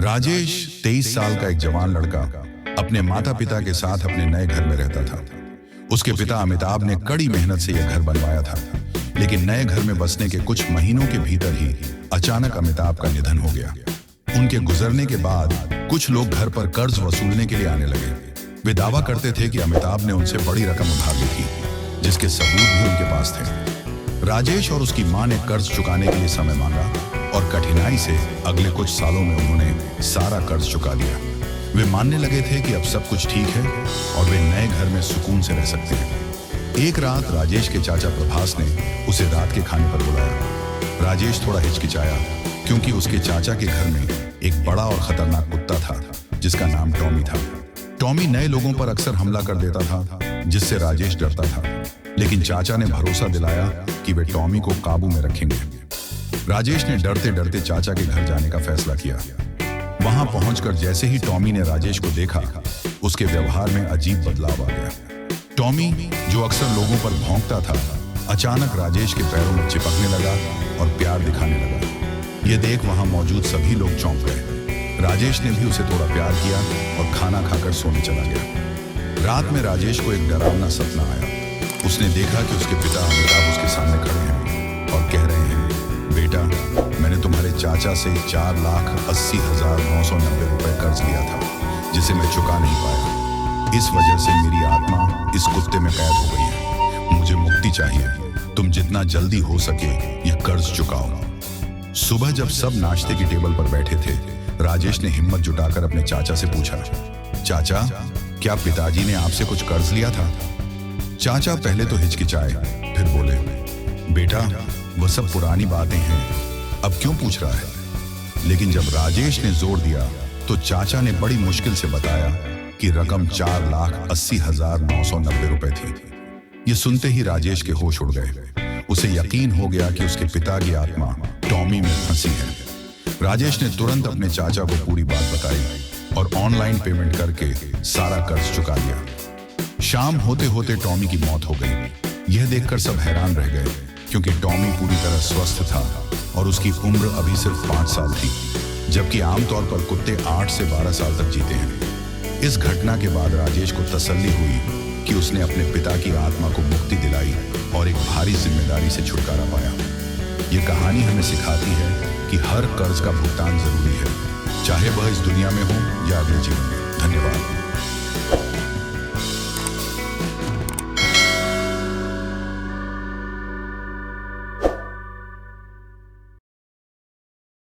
राजेश 23 साल का एक जवान लड़का अपने माता पिता के साथ अपने नए घर में रहता था। उसके पिता अमिताभ ने कड़ी मेहनत से यह घर बनवाया था, लेकिन नए घर में बसने के कुछ महीनों के भीतर ही अचानक अमिताभ का निधन हो गया। उनके गुजरने के बाद कुछ लोग घर पर कर्ज वसूलने के लिए आने लगे। वे दावा करते थे कि अमिताभ ने उनसे बड़ी रकम उधार ली थी, जिसके सबूत भी उनके पास थे। राजेश और उसकी मां ने कर्ज चुकाने के लिए समय मांगा और कठिनाई से अगले कुछ सालों में उन्होंने सारा कर्ज चुका दिया। वे मानने लगे थे कि अब सब कुछ ठीक है और वे नए घर में सुकून से रह सकते हैं। एक रात राजेश के चाचा प्रभास ने उसे रात के खाने पर बुलाया। राजेश थोड़ा हिचकिचाया क्योंकि उसके चाचा के घर में एक बड़ा और खतरनाक कुत्ता था जिसका नाम टॉमी था। टॉमी नए लोगों पर अक्सर हमला कर देता था, जिससे राजेश डरता था, लेकिन चाचा ने भरोसा दिलाया कि वे टॉमी को काबू में रखेंगे। राजेश ने डरते डरते चाचा के घर जाने का फैसला किया। वहां पहुंचकर जैसे ही टॉमी ने राजेश को देखा, उसके व्यवहार में अजीब बदलाव आ गया। टॉमी, जो अक्सर लोगों पर भौंकता था, अचानक राजेश के पैरों में चिपकने लगा और प्यार दिखाने लगा। यह देख वहां मौजूद सभी लोग चौंक गए। राजेश ने भी उसे थोड़ा प्यार किया और खाना खाकर सोने चला गया। रात में राजेश को एक डरावना सपना आया। उसने देखा कि उसके पिता अमिताभ उसके सामने खड़े हैं और कह रहे हैं, बेटा, मैंने तुम्हारे चाचा से 4,80,990 रुपए कर्ज लिया था, जिसे मैं चुका नहीं पाया। इस वजह से मेरी आत्मा इस कुत्ते में कैद हो गई है। मुझे मुक्ति चाहिए। तुम जितना जल्दी हो सके यह कर्ज चुकाओ। सुबह जब सब नाश्ते की टेबल पर बैठे थे, राजेश ने हिम्मत जुटाकर अपने चाचा से पूछा, चाचा, क्या पिताजी ने आपसे कुछ कर्ज लिया था? चाचा पहले तो हिचकिचाए, फिर बोले, बेटा, वो सब पुरानी बातें हैं, अब क्यों पूछ रहा है? लेकिन जब राजेश ने जोर दिया तो चाचा ने बड़ी मुश्किल से बताया कि रकम 4,80,990 रुपए थी। ये सुनते ही राजेश के होश उड़ गए। उसे यकीन हो गया कि उसके पिता की आत्मा टॉमी में फंसी है। राजेश ने तुरंत अपने चाचा को पूरी बात बताई और ऑनलाइन पेमेंट करके सारा कर्ज चुका दिया। शाम होते होते टॉमी की मौत हो गई। यह देखकर सब हैरान रह गए, क्योंकि टॉमी पूरी तरह स्वस्थ था और उसकी उम्र अभी सिर्फ 5 साल थी, जबकि आमतौर पर कुत्ते 8 से 12 साल तक जीते हैं। इस घटना के बाद राजेश को तसल्ली हुई कि उसने अपने पिता की आत्मा को मुक्ति दिलाई और एक भारी जिम्मेदारी से छुटकारा पाया। ये कहानी हमें सिखाती है कि हर कर्ज का भुगतान जरूरी है, चाहे वह इस दुनिया में हो या अगले जीवन में। धन्यवाद।